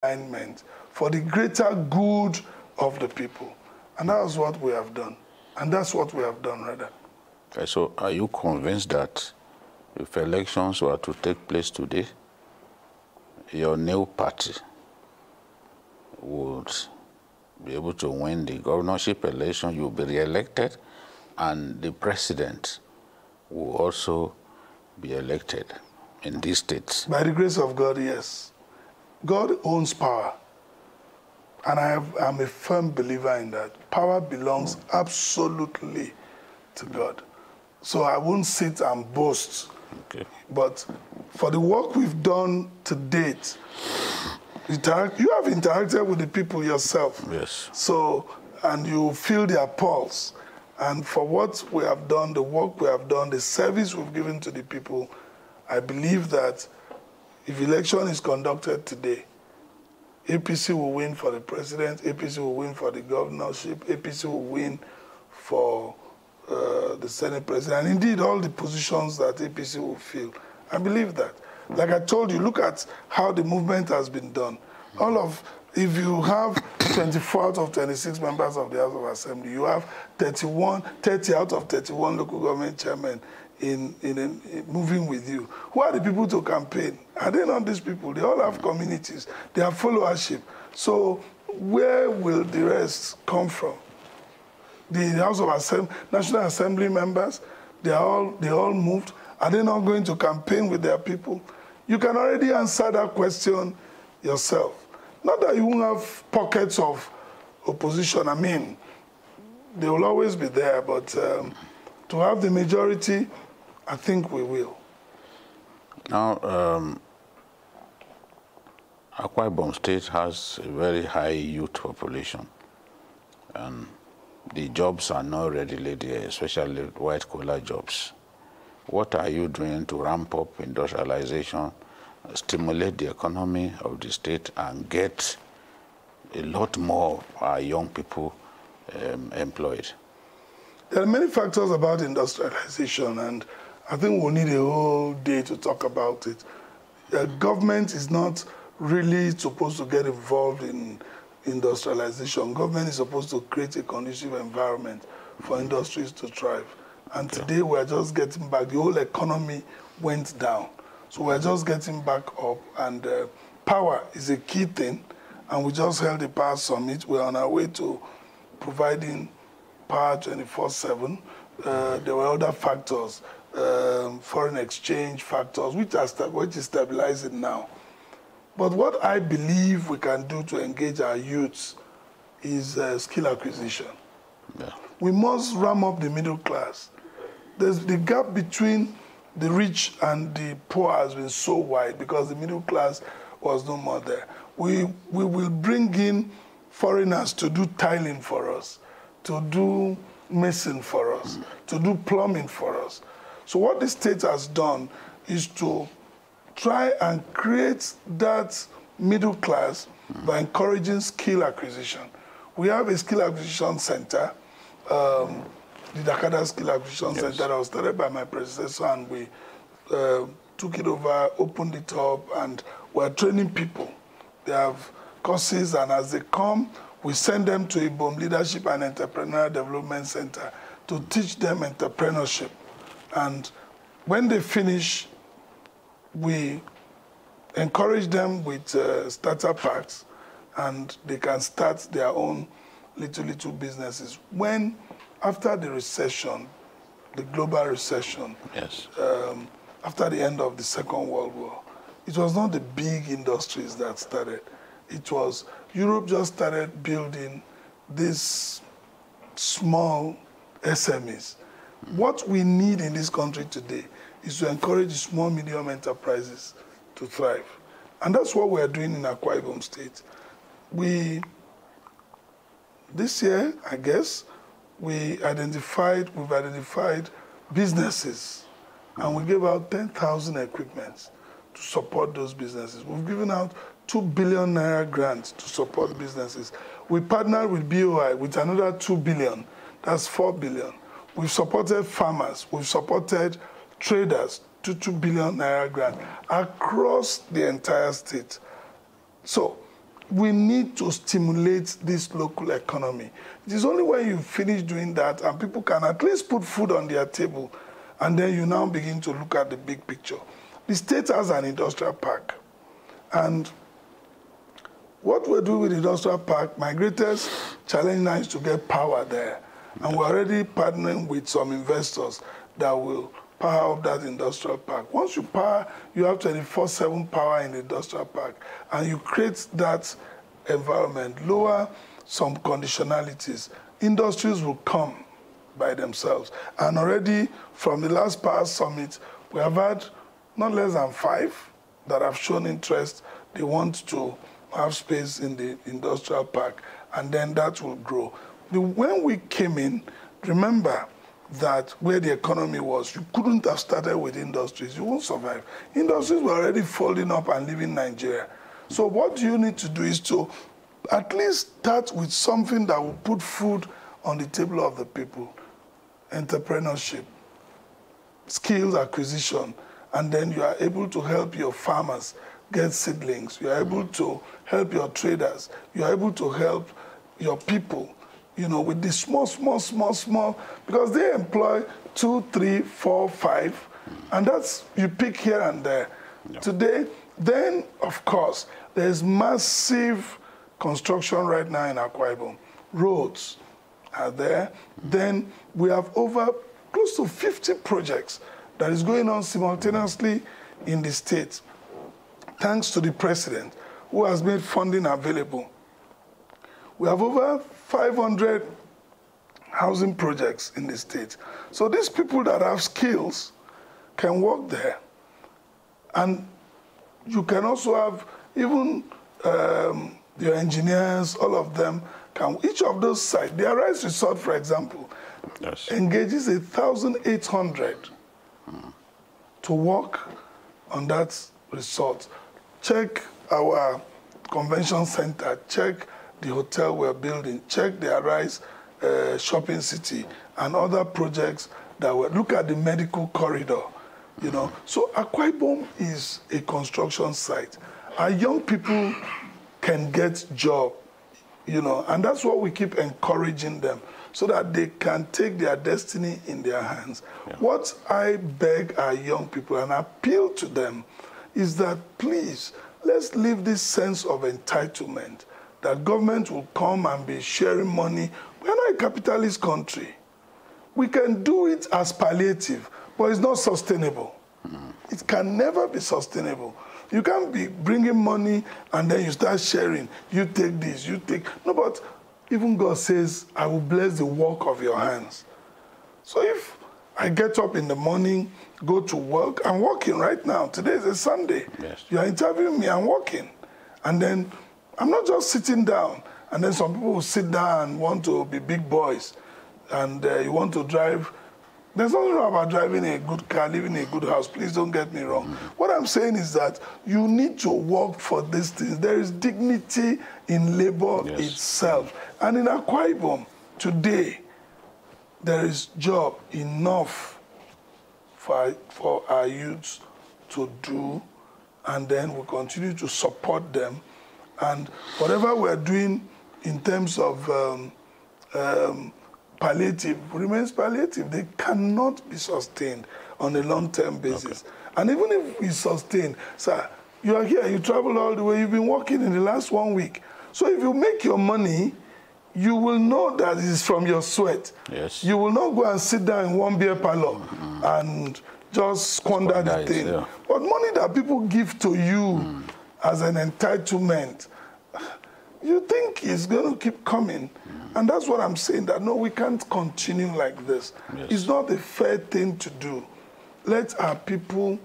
alignment for the greater good of the people. And that's what we have done. And that's what we have done, rather. Okay, so are you convinced that if elections were to take place today, your new party would be able to win the governorship election, you'll be re-elected, and the president will also be elected in these states? By the grace of God, yes. God owns power. And I'm a firm believer in that. Power belongs absolutely to God. So I won't sit and boast. Okay. But for the work we've done to date, you have interacted with the people yourself. Yes. So, and you feel their pulse. And for what we have done, the work we have done, the service we've given to the people, I believe that if election is conducted today, APC will win for the president, APC will win for the governorship, APC will win for the Senate president, and indeed all the positions that APC will fill. I believe that. Like I told you, look at how the movement has been done. If you have 24 out of 26 members of the House of Assembly, you have 30 out of 31 local government chairmen in moving with you. Who are the people to campaign? Are they not these people? They all have communities. They have followership. So where will the rest come from? The House of National Assembly members, they all moved. Are they not going to campaign with their people? You can already answer that question yourself. Not that you won't have pockets of opposition. I mean, they will always be there, but to have the majority, I think we will. Now, Akwa Ibom State has a very high youth population, and the jobs are not readily there, especially white-collar jobs. What are you doing to ramp up industrialization, stimulate the economy of the state, and get a lot more young people employed? There are many factors about industrialization, and I think we'll need a whole day to talk about it. The government is not really supposed to get involved in industrialization. Government is supposed to create a conducive environment for industries to thrive. And today we're just getting back. The whole economy went down. So we're just getting back up, and power is a key thing. And we just held the Power Summit. We're on our way to providing power 24/7. There were other factors, foreign exchange factors, which is stabilizing now. But what I believe we can do to engage our youths is skill acquisition. Yeah. We must ram up the middle class. The gap between the rich and the poor has been so wide because the middle class was no more there. We will bring in foreigners to do tiling for us, to do mason for us, to do plumbing for us. So what the state has done is to try and create that middle class by encouraging skill acquisition. We have a skill acquisition center, the Dakada Skill Acquisition Center that was started by my predecessor, and we took it over, opened it up, and we're training people. They have courses, and as they come, we send them to Ibom Leadership and Entrepreneurial Development Center to teach them entrepreneurship. And when they finish, we encourage them with starter packs, and they can start their own little businesses. When, after the recession, the global recession, after the end of the Second World War, it was not the big industries that started. It was, Europe just started building these small SMEs. What we need in this country today is to encourage small, medium enterprises to thrive. And that's what we are doing in Akwa Ibom State. This year, I guess, we've identified businesses, and we gave out 10,000 equipments to support those businesses. We've given out 2 billion naira grants to support businesses. We partnered with BOI with another 2 billion. That's 4 billion. We've supported farmers. We've supported traders to 2 billion naira grant across the entire state. So we need to stimulate this local economy. It is only when you finish doing that and people can at least put food on their table, and then you now begin to look at the big picture. The state has an industrial park. And what we're doing with the industrial park, my greatest challenge now is to get power there. And we're already partnering with some investors that will power up that industrial park. Once you power, you have 24/7 power in the industrial park, and you create that environment, lower some conditionalities. Industries will come by themselves. And already from the last Power Summit, we have had not less than 5 that have shown interest. They want to have space in the industrial park, and then that will grow. When we came in, remember that where the economy was, you couldn't have started with industries. You won't survive. Industries were already folding up and leaving Nigeria. So what you need to do is to at least start with something that will put food on the table of the people. Entrepreneurship, skills acquisition, and then you are able to help your farmers get seedlings. You are able to help your traders. You are able to help your people, you know, with the small, because they employ 2, 3, 4, 5, and that's, you pick here and there. Yeah. Today, then, of course, there's massive construction right now in Akwa Ibom. Roads are there. Then we have over close to 50 projects that is going on simultaneously in the state, thanks to the president, who has made funding available. We have over 500 housing projects in the state. So these people that have skills can work there. And you can also have even your engineers, all of them can, each of those sites, the Arise Resort, for example, yes, engages 1,800 to work on that resort. Check our convention center, check the hotel we're building, check the Arise shopping city and other projects that were, look at the medical corridor, you know. So Akwa Ibom is a construction site. Our young people can get job, you know, and that's what we keep encouraging them so that they can take their destiny in their hands. Yeah. What I beg our young people and appeal to them is that, please, let's leave this sense of entitlement, that government will come and be sharing money. We're not a capitalist country. We can do it as palliative, but it's not sustainable. It can never be sustainable. You can't be bringing money and then you start sharing. You take this, you take... No, but even God says, I will bless the work of your hands. So if I get up in the morning, go to work, I'm working right now. Today is a Sunday. Yes. You are interviewing me, I'm working. And then I'm not just sitting down. And then some people will sit down and want to be big boys. And you want to drive. There's nothing wrong about driving a good car, living in a good house. Please don't get me wrong. What I'm saying is that you need to work for these things. There is dignity in labor itself. And in Akwa Ibom, today, there is job enough for our youths to do, and then we continue to support them. And whatever we're doing in terms of palliative remains palliative. They cannot be sustained on a long-term basis. Okay. And even if we sustain, sir, you are here, you travel all the way, you've been working in the last 1 week. So if you make your money, you will know that it is from your sweat. Yes. You will not go and sit down in one beer parlor and just squander the thing. Yeah. But money that people give to you as an entitlement, you think it's going to keep coming. And that's what I'm saying, that no, we can't continue like this. Yes. It's not a fair thing to do. Let our people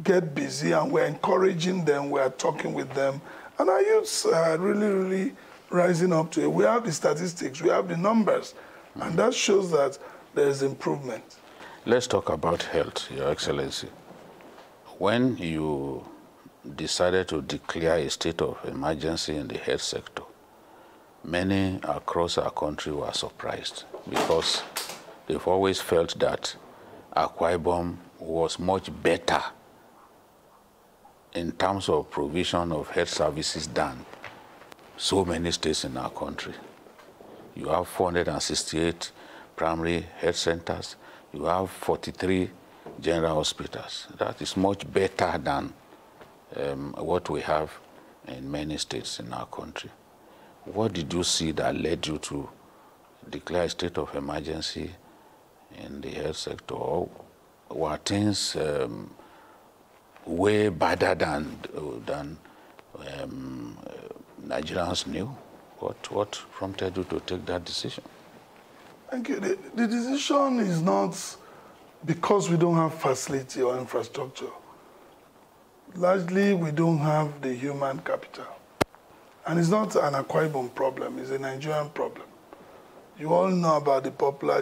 get busy, and we're encouraging them, we're talking with them. And our youths are really rising up to it. We have the statistics, we have the numbers, and that shows that there is improvement. Let's talk about health, Your Excellency. When you decided to declare a state of emergency in the health sector, many across our country were surprised because they've always felt that Akwa Ibom was much better in terms of provision of health services than so many states in our country. You have 468 primary health centers. You have 43 general hospitals. That is much better than what we have in many states in our country. What did you see that led you to declare a state of emergency in the health sector? Or were things way better than Nigerians knew? What prompted you to take that decision? Thank you. The decision is not because we don't have facility or infrastructure. Largely, we don't have the human capital. And it's not an Akwa Ibom problem, it's a Nigerian problem. You all know about the popular